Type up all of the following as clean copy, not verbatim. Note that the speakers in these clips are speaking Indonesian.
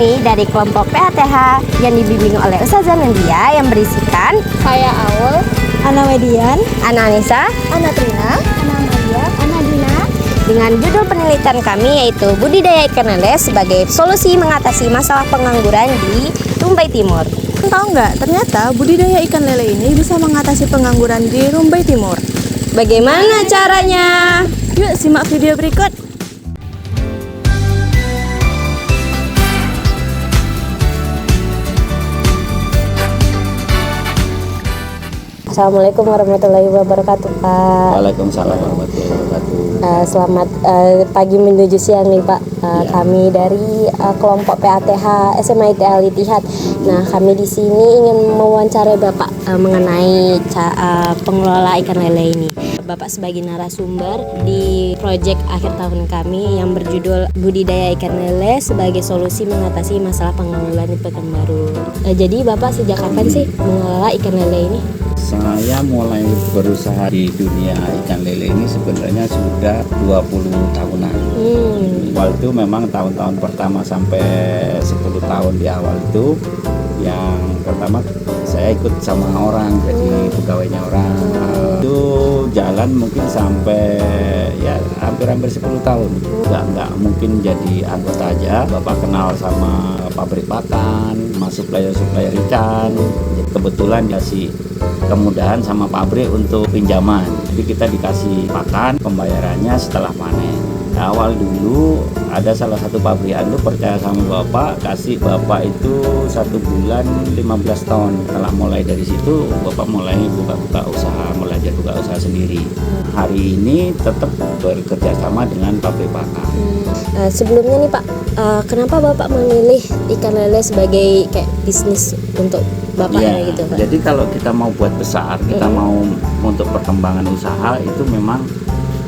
kami dari kelompok PATH yang dibimbing oleh Ustazah Nandia yang berisikan Saya Aul, Ana Median, Ana Anissa, Ana Trina, Ana Maria, Ana Dina. dengan judul penelitian kami yaitu budidaya ikan lele sebagai solusi mengatasi masalah pengangguran di Rumbai Timur. tahu nggak? Ternyata budidaya ikan lele ini bisa mengatasi pengangguran di Rumbai Timur. Bagaimana caranya? Yuk simak video berikut. Assalamualaikum warahmatullahi wabarakatuh, Pak. Waalaikumsalam warahmatullahi wabarakatuh. Selamat pagi menuju siang nih, Pak. Kami dari kelompok PATH SMA ITL Itihad. Nah, kami di sini ingin mewawancarai Bapak mengenai pengelola ikan lele ini. Bapak sebagai narasumber di proyek akhir tahun kami yang berjudul budidaya ikan lele sebagai solusi mengatasi masalah pengangguran di Pekanbaru. Jadi Bapak sejak kapan sih mengelola ikan lele ini? Saya mulai berusaha di dunia ikan lele ini sebenarnya sudah 20 tahunan. Awal itu memang tahun-tahun pertama sampai 10 tahun di awal itu yang pertama saya ikut sama orang, jadi pegawainya orang. Itu jalan mungkin sampai ya hampir 10 tahun. Nggak mungkin jadi anggota aja. Bapak kenal sama pabrik pakan, masuk supplier ikan. Kebetulan dikasih kemudahan sama pabrik untuk pinjaman. Jadi kita dikasih pakan, pembayarannya setelah panen. Awal dulu ada salah satu pabrikan itu percaya sama Bapak, kasih Bapak itu 1 bulan 15 ton. Setelah mulai dari situ Bapak mulai buka usaha, belajar buka usaha sendiri. Hari ini tetap bekerja sama dengan pabrik pakan. Sebelumnya nih Pak, kenapa Bapak memilih ikan lele sebagai kayak bisnis untuk Bapak Ya, gitu Pak? jadi kalau kita mau buat besar, kita mau untuk perkembangan usaha itu memang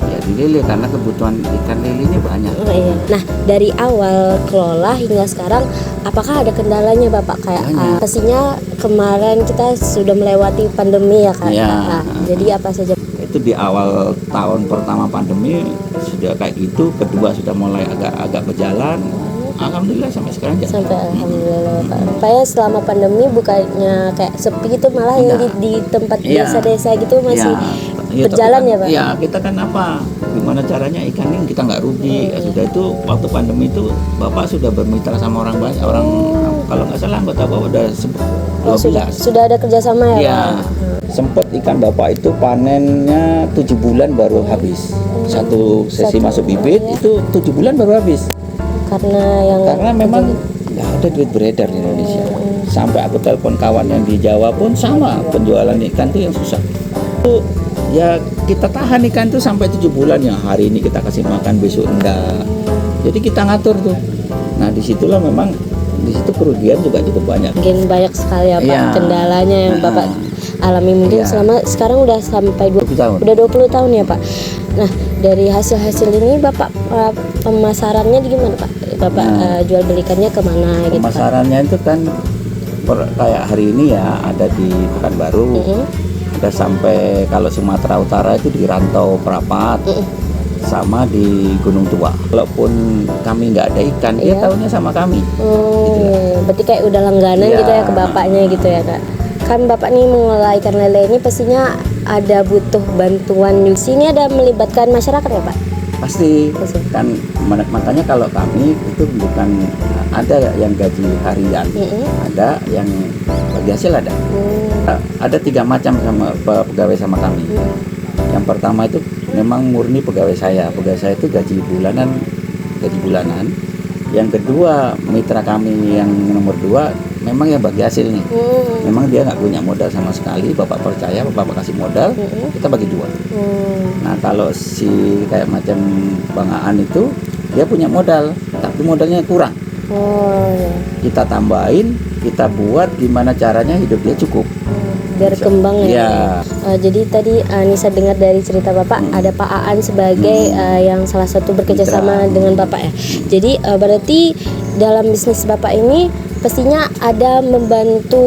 ya di lele karena kebutuhan ikan lele ini banyak. Oh, iya. Nah, dari awal kelola hingga sekarang, apakah ada kendalanya Bapak? Kayak pastinya kemarin kita sudah melewati pandemi ya kan? Ya. Nah, jadi apa saja? Itu di awal tahun pertama pandemi sudah kayak gitu, kedua sudah mulai agak berjalan. Alhamdulillah sampai sekarang jalan. Sampai alhamdulillah Pak. Rupanya selama pandemi bukannya kayak sepi gitu, malah yang di tempat desa-desa gitu masih berjalan ya Pak? Iya, kita kan apa? Gimana caranya ikan ini kita nggak rugi. Sudah itu waktu pandemi itu Bapak sudah bermitra sama orang banyak, orang kalau nggak salah anggota Bapak udah 12. Sudah ada kerjasama ya Iya. Pak? Sempet ikan Bapak itu panennya 7 bulan baru habis. Satu sesi masuk bibit itu 7 bulan baru habis. Karena memang nggak ada duit beredar di Indonesia. Sampai aku telepon kawan yang di Jawa pun sama, penjualan ikan itu yang susah. Itu ya kita tahan ikan itu sampai 7 bulan ya. Hari ini kita kasih makan, besok enggak. Jadi kita ngatur tuh. Nah disitulah memang di situ kerugian juga cukup banyak. Mungkin banyak sekali ya Pak kendalanya yang Bapak alami mungkin selama sekarang udah sampai 20 tahun. Udah 20 tahun ya Pak. Nah, dari hasil-hasil ini Bapak pemasarannya gimana Pak? Bapak jual belikannya kemana gitu Pak? Pemasarannya itu kan kayak hari ini ya ada di Pekanbaru. Ada sampai kalau Sumatera Utara itu di Rantau Prapat. Sama di Gunung Tua. Walaupun kami nggak ada ikan, dia tahunya sama kami. Berarti kayak udah langganan gitu ya ke bapaknya gitu ya Kak. Kan Bapak nih mengelola ikan lele ini pastinya ada butuh bantuan. Di sini ada melibatkan masyarakat ya Pak? Pasti. Kan makanya kalau kami itu bukan ada yang gaji harian, ada yang bagi hasil ada. Ada 3 macam sama pegawai sama kami. Yang pertama itu memang murni pegawai saya itu gaji bulanan. Yang kedua mitra kami yang nomor 2 memang yang bagi hasil nih. Memang dia nggak punya modal sama sekali, Bapak percaya, Bapak kasih modal, kita bagi 2. Nah kalau si kayak macam Bang Aan itu dia punya modal, tapi modalnya kurang. Kita tambahin, kita buat gimana caranya hidup dia cukup. Biar kembang ya. Jadi tadi Nisa dengar dari cerita Bapak ada Pak Aan sebagai yang salah satu bekerjasama dengan Bapak ya. Jadi berarti dalam bisnis Bapak ini pastinya ada membantu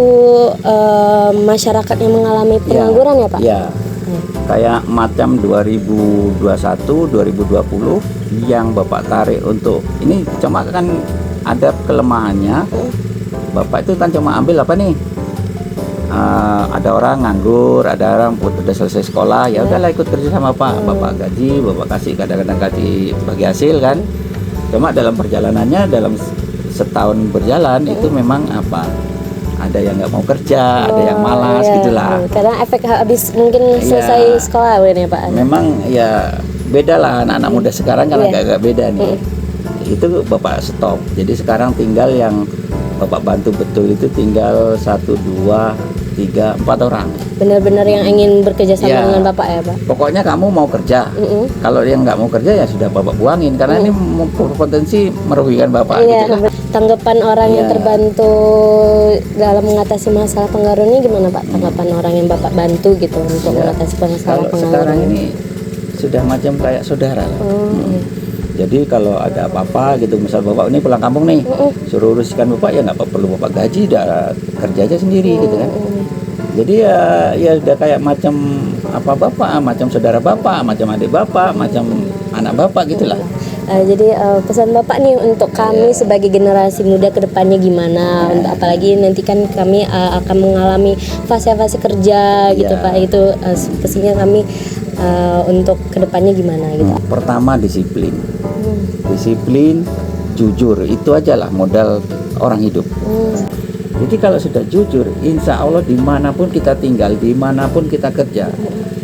masyarakat yang mengalami pengangguran ya Pak? Iya. Kayak macam 2021, 2020 yang Bapak tarik untuk ini cuma kan ada kelemahannya. Bapak itu kan cuma ambil apa nih? Ada orang nganggur, ada orang udah selesai sekolah, ya udahlah ikut kerja sama bapak gaji, bapak kasih, kadang-kadang kasih bagi hasil kan. Cuma dalam perjalanannya, dalam setahun berjalan itu memang ada yang nggak mau kerja, ada yang malas gitulah. Karena efek habis mungkin selesai sekolah ini Pak. Memang ya beda lah anak-anak muda sekarang kan agak beda nih. Itu bapak stop. Jadi sekarang tinggal yang bapak bantu betul itu tinggal 1, 2, 3, 4 orang. Benar-benar yang ingin bekerja sama dengan bapak ya Pak. Pokoknya kamu mau kerja. Kalau yang nggak mau kerja ya sudah bapak buangin karena ini potensi merugikan bapak. Gitu lah. Tanggapan orang yang terbantu dalam mengatasi masalah pengaruh ini gimana Pak? Tanggapan orang yang bapak bantu gitu untuk mengatasi masalah pengaruh. Sekarang ini sudah macam kayak saudara lah. Jadi kalau ada apa-apa gitu, misal bapak ini pulang kampung nih, suruh uruskan bapak ya nggak perlu bapak gaji, udah kerja aja sendiri gitu kan. Jadi ya udah kayak macam bapak, macam saudara bapak, macam adik bapak, macam anak bapak gitulah. Jadi pesan bapak nih untuk kami sebagai generasi muda kedepannya gimana? Untuk apalagi nanti kan kami akan mengalami fase-fase kerja gitu Pak. Itu pastinya kami untuk kedepannya gimana gitu. Pertama disiplin. Disiplin, jujur, itu aja lah modal orang hidup. Jadi kalau sudah jujur, insya Allah dimanapun kita tinggal, dimanapun kita kerja,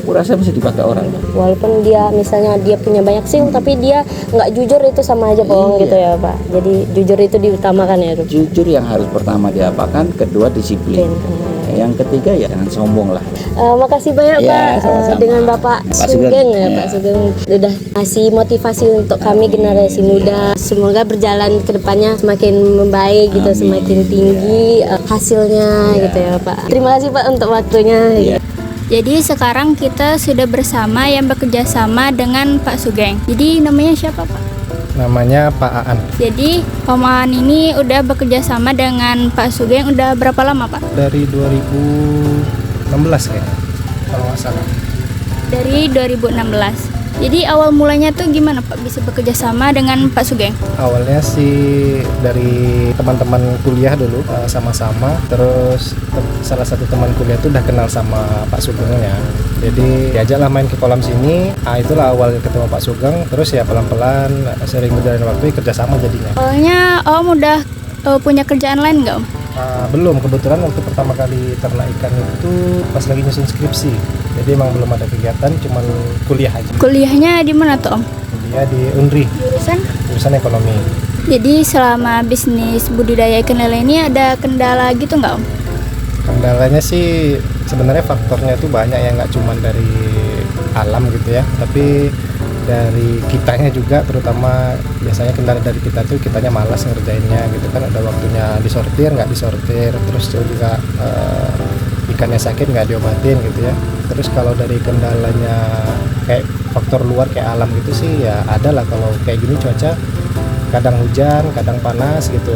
kurasa bisa dipakai orang. Walaupun dia misalnya dia punya banyak skill, tapi dia nggak jujur, itu sama aja bohong gitu ya Pak. Jadi jujur itu diutamakan ya. Jujur yang harus pertama diapakan, kedua disiplin. Yang ketiga ya jangan sombong lah. Makasih banyak Pak dengan Bapak Sugeng ya Pak Sugeng udah kasih motivasi untuk kami generasi muda. Semoga berjalan ke depannya semakin membaik gitu, semakin tinggi hasilnya gitu ya Pak. Terima kasih Pak untuk waktunya. Jadi sekarang kita sudah bersama yang bekerja sama dengan Pak Sugeng. Jadi namanya siapa Pak? Namanya Pak Aan. Jadi Om Aan ini udah bekerja sama dengan Pak Sugeng udah berapa lama Pak? Dari 2016 kayaknya, kalau nggak salah. Dari 2016. Jadi awal mulanya tuh gimana Pak bisa bekerja sama dengan Pak Sugeng? Awalnya sih dari teman-teman kuliah dulu sama-sama. Terus salah satu teman kuliah tuh udah kenal sama Pak Sugengnya. Jadi diajaklah main ke kolam sini. Itulah awal ketemu Pak Sugeng. Terus ya pelan-pelan sering berjalan waktu kerjasama jadinya. Awalnya Om udah punya kerjaan lain nggak Om? Belum, kebetulan waktu pertama kali ternak ikan itu pas lagi nyusun skripsi. Jadi emang belum ada kegiatan, cuman kuliah aja. Kuliahnya di mana tuh Om? Kuliah di UNRI. Jurusan ekonomi. Jadi selama bisnis budidaya ikan lele ini ada kendala gitu nggak Om? Kendalanya sih sebenarnya faktornya itu banyak ya, nggak cuma dari alam gitu ya, tapi dari kitanya juga, terutama biasanya kendala dari kita tuh kitanya malas ngerjainnya gitu kan, ada waktunya disortir nggak disortir, terus juga ikannya sakit nggak diobatin gitu ya. Terus kalau dari kendalanya kayak faktor luar kayak alam gitu sih ya ada lah, kalau kayak gini cuaca kadang hujan kadang panas gitu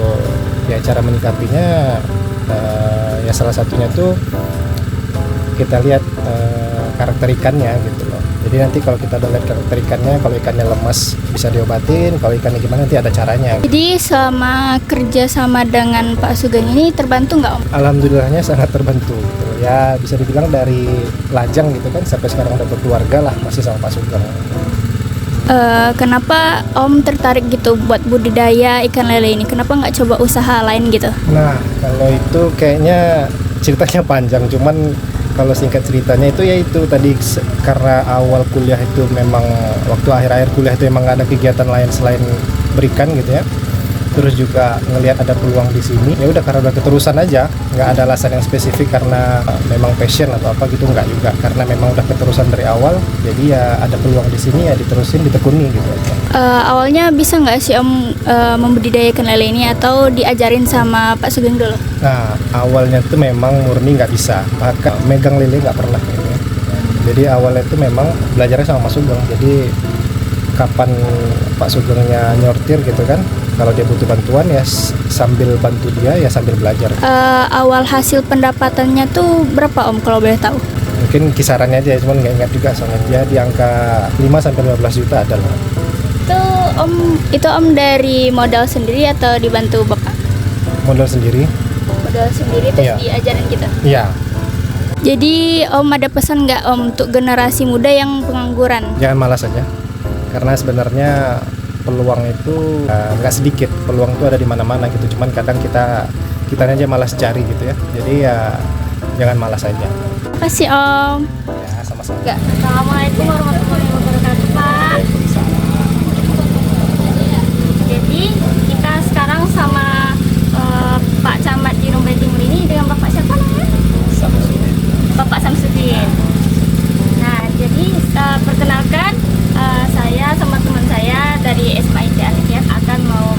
ya, cara menyikapinya ya salah satunya tuh kita lihat karakter ikannya gitu loh. Jadi nanti kalau kita udah lihat karakter ikannya, kalau ikannya lemas bisa diobatin, kalau ikannya gimana nanti ada caranya. Jadi selama kerja sama dengan Pak Sugeng ini terbantu nggak Om? Alhamdulillahnya sangat terbantu gitu. Ya bisa dibilang dari lajang gitu kan sampai sekarang udah berkeluarga lah masih sama Pak Sugeng. Kenapa Om tertarik gitu buat budidaya ikan lele ini? Kenapa nggak coba usaha lain gitu? Nah kalau itu kayaknya ceritanya panjang, cuman kalau singkat ceritanya itu ya itu tadi, karena awal kuliah itu memang waktu akhir-akhir kuliah itu emang nggak ada kegiatan lain selain berikan gitu ya. Terus juga ngelihat ada peluang di sini, ya udah karena udah keterusan aja, nggak ada alasan yang spesifik karena memang passion atau apa gitu, nggak juga, karena memang udah keterusan dari awal, jadi ya ada peluang di sini ya diterusin, ditekuni gitu aja. Awalnya bisa nggak sih Om membudidayakan lele ini atau diajarin sama Pak Sugeng dulu? Nah awalnya tuh memang murni nggak bisa, bahkan megang lele nggak pernah gitu ya. Jadi awalnya tuh memang belajarnya sama Mas Sugeng, jadi kapan Pak Sugengnya nyortir gitu kan, kalau dia butuh bantuan ya sambil bantu dia ya sambil belajar. Awal hasil pendapatannya tuh berapa Om kalau boleh tahu? Mungkin kisarannya aja, cuman nggak ingat juga soalnya dia di angka 5-15 juta ada lah. Itu itu Om dari modal sendiri atau dibantu Bapak? Modal sendiri. Modal sendiri terus Iya. diajarin kita. Iya, Jadi Om ada pesan nggak Om untuk generasi muda yang pengangguran? jangan malas saja. Karena sebenarnya peluang itu nggak sedikit. Peluang itu ada di mana-mana gitu. Cuman kadang kitanya aja malas cari gitu ya. Jadi ya jangan malas saja. Terima kasih Om. Ya, sama-sama. Assalamualaikum warahmatullahi wabarakatuh Pak. Jadi kita sekarang sama Pak Camat di Rumbai Timur ini dengan Bapak siapa namanya? Bapak Samsudin. Nah, jadi perkenalkan saya sama teman saya dari SMIT Al-Hidayat akan mau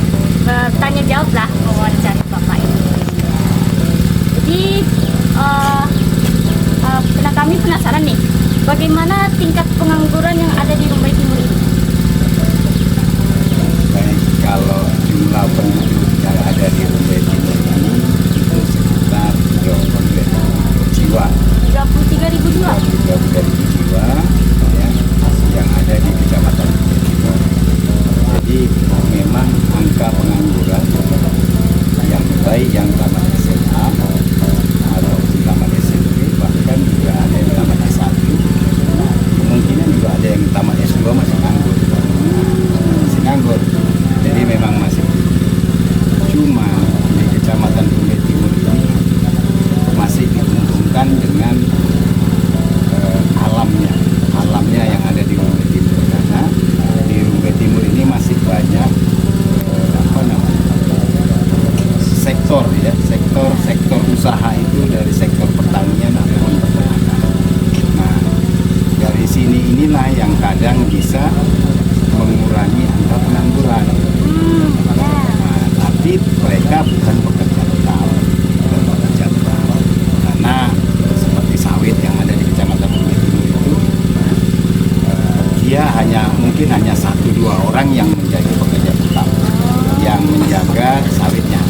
tanya jawab lah mewawancara Bapak ini. Jadi kami penasaran nih, bagaimana tingkat pengangguran yang ada di Rumbai Timur ini? Baik, kalau jumlah penduduk yang ada di Rumbai Timur ini itu sekitar 33 jiwa. 33.000 jiwa. 33 jiwa ya, yang ada di Kecamatan Rumbai Timur. Jadi memang angka pengangguran yang baik yang tamat SMA atau tamat SMP, bahkan juga ada yang tamat S1, kemungkinan juga ada yang tamat S2 masih nganggur. Jadi memang masih cuma di Kecamatan Rumbai Timur ini masih diuntungkan dengan alamnya yang ada di Rumbai Timur, karena di Rumbai Timur ini masih banyak sektor usaha itu dari sektor pertanian ataupun peternakan. Nah, dari inilah yang kadang bisa mengurangi angka pengangguran. Nah, tapi mereka bukan pekerja tetap, karena seperti sawit yang ada di Kecamatan Rumbai Timur itu, dia mungkin hanya 1-2 orang yang menjadi pekerja tetap yang menjaga sawitnya.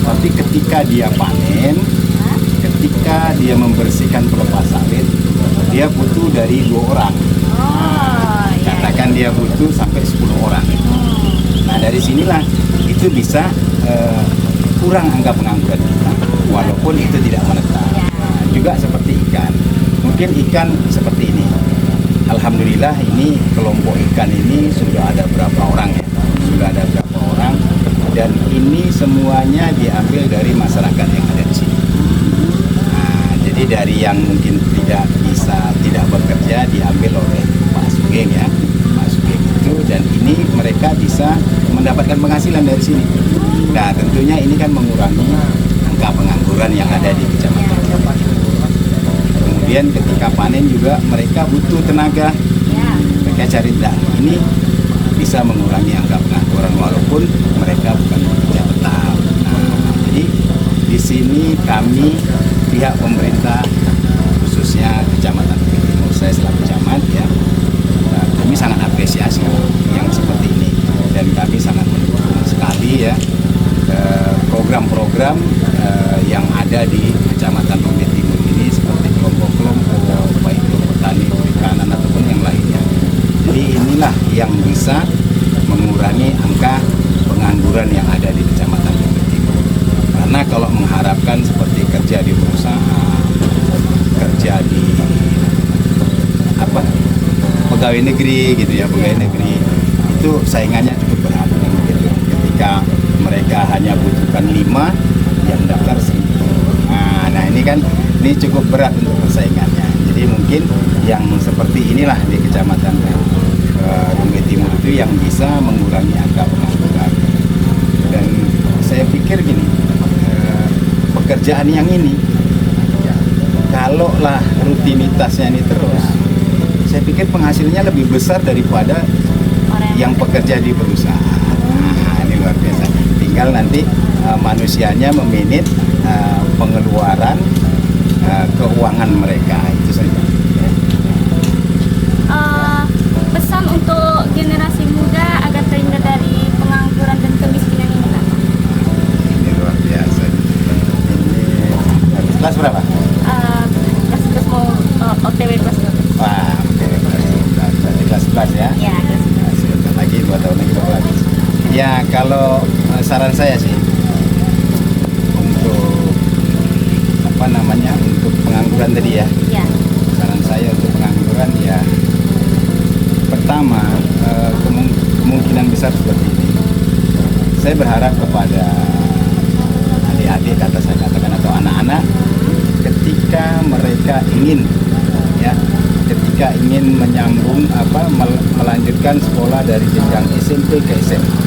Tapi ketika dia panen, ketika dia membersihkan pelepas sawit, dia butuh dari 2 orang. Katakan dia butuh sampai 10 orang. Nah, dari sinilah itu bisa kurang angka pengangguran kita, walaupun itu tidak menetap. Nah, juga seperti ikan, mungkin ikan seperti ini. Alhamdulillah ini kelompok ikan ini sudah ada berapa orang ya? Sudah ada berapa orang, dan ini semuanya diambil dari masyarakat yang ada di sini. Nah, jadi dari yang mungkin tidak bekerja diambil oleh Pak Sugeng ya, Pak Sugeng itu, dan ini mereka bisa mendapatkan penghasilan dari sini. Nah, tentunya ini kan mengurangi angka pengangguran yang ada di Kecamatan. Kemudian ketika panen juga mereka butuh tenaga, mereka cari ini bisa mengurangi angka pengangguran walaupun mereka bukan pekerja tetap. Nah, jadi di sini kami pihak pemerintah khususnya Kecamatan Rumbai Timur, saya selaku camat ya, kami sangat apresiasi yang seperti ini, dan kami sangat mendukung sekali ya program-program yang ada di Kecamatan Rumbai Timur ini, seperti kelompok-kelompok baik itu petani perikanan ataupun yang lainnya. Jadi inilah yang bisa mengurangi angka pengangguran yang ada di Kecamatan Rumbai Timur. Karena kalau mengharapkan seperti kerja di perusahaan, kerja di pegawai negeri gitu ya, pegawai negeri itu saingannya cukup berat gitu. Ketika mereka hanya butuhkan 5 yang daftar 1000. Nah ini kan cukup berat untuk persaingannya. Jadi mungkin yang seperti inilah di Kecamatan Rumbai Timur itu yang bisa mengurangi angka pengangguran. Dan saya pikir gini, pekerjaan yang ini kalaulah rutinitasnya ini terus, saya pikir penghasilannya lebih besar daripada yang pekerja di perusahaan. Nah, ini luar biasa. Tinggal nanti manusianya memanage pengeluaran keuangan mereka, itu saja. Pesan untuk generasi muda agar terhindar dari pengangguran dan kemiskinan ini Pak? Ini luar biasa. Ini kelas berapa? Kelas mau OTW kelas 12. Wah, oke. Berarti kelas 11 ya? Ya, kelas 11. Sebentar lagi 2 tahun lagi baru lagi. Ya kalau saran saya sih untuk untuk pengangguran tadi ya. Ya. Saran saya untuk pengangguran ya, pertama kemungkinan besar seperti ini. Saya berharap kepada adik-adik saya katakan atau anak-anak, ketika mereka ingin menyambung melanjutkan sekolah dari jenjang SMP ke SMA,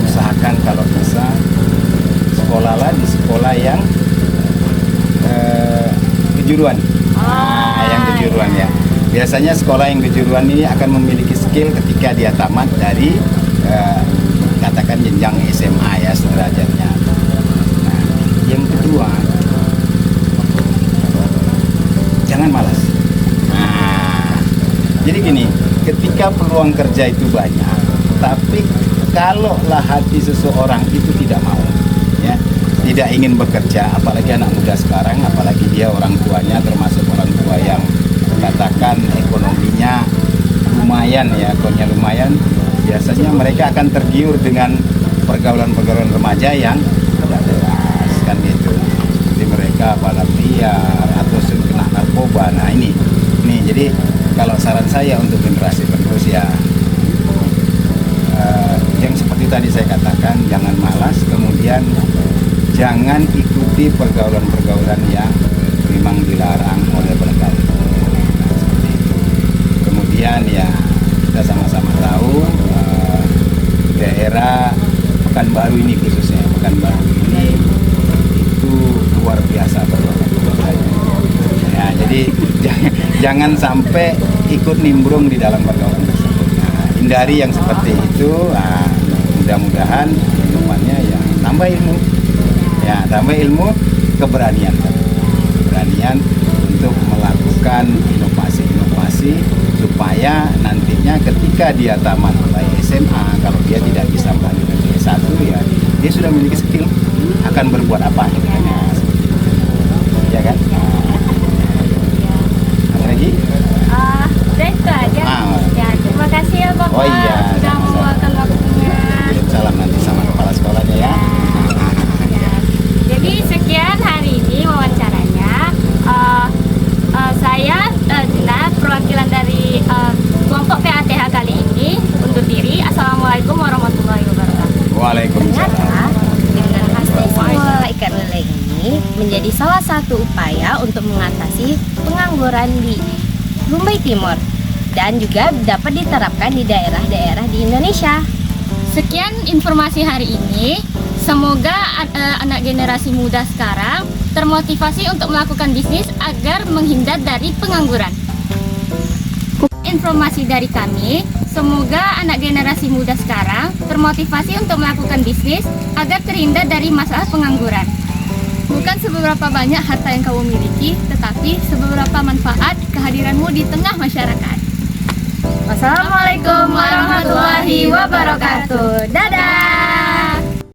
usahakan kalau bisa sekolahlah di sekolah yang kejuruan. Yang kejuruan ya. Biasanya sekolah yang kejuruan ini akan memiliki skill ketika dia tamat dari katakan jenjang SMA ya sederajatnya. Nah, yang kedua, jangan malas. Jadi gini, ketika peluang kerja itu banyak, tapi kalaulah hati seseorang itu tidak mau, ya, tidak ingin bekerja, apalagi anak muda sekarang, apalagi dia orang tuanya termasuk orang tua yang katakan ekonominya lumayan ya, lumayan, biasanya mereka akan tergiur dengan pergaulan-pergaulan remaja yang tidak jelas kan gitu. Jadi mereka balap liar atau kena narkoba. Nah ini jadi kalau saran saya untuk generasi penerus ya, yang seperti tadi saya katakan, jangan malas, kemudian jangan ikuti pergaulan-pergaulan yang memang dilarang oleh penegak hukum. Seperti itu. Kemudian ya kita sama-sama tahu daerah Pekanbaru ini khususnya Pekanbaru ini itu luar biasa pergaulan-pergaulannya. Ya, jadi jangan sampai ikut nimbrung di dalam pergaulan tersebut. Nah, hindari yang seperti itu. Mudah-mudahan kehidupannya ya tambah ilmu, keberanian untuk melakukan inovasi supaya nantinya ketika dia tamat SMA, kalau dia tidak bisa melanjutkan ke S1 ya dia sudah memiliki skill akan berbuat apa gitu kan ya, seperti itu. Ya kan? Ada lagi? Udah itu aja. Ya, terima kasih ya Bapak sudah meluangkan waktunya. Salam nanti sama kepala sekolahnya ya. Jadi sekian hari ini wawancaranya. Saya Dina, perwakilan dari kelompok PATH kali ini undur diri. Assalamualaikum warahmatullahi wabarakatuh. Waalaikumsalam. Dengan pasti semua ikan lele ini menjadi salah satu upaya untuk mengatasi pengangguran di Rumbai Timur dan juga dapat diterapkan di daerah-daerah di Indonesia. Sekian informasi hari ini. Semoga anak generasi muda sekarang termotivasi untuk melakukan bisnis agar menghindar dari pengangguran. Informasi dari kami, semoga anak generasi muda sekarang termotivasi untuk melakukan bisnis agar terhindar dari masalah pengangguran. Bukan seberapa banyak harta yang kamu miliki, tetapi seberapa manfaat kehadiranmu di tengah masyarakat. Wassalamualaikum warahmatullahi wabarakatuh. Dadah!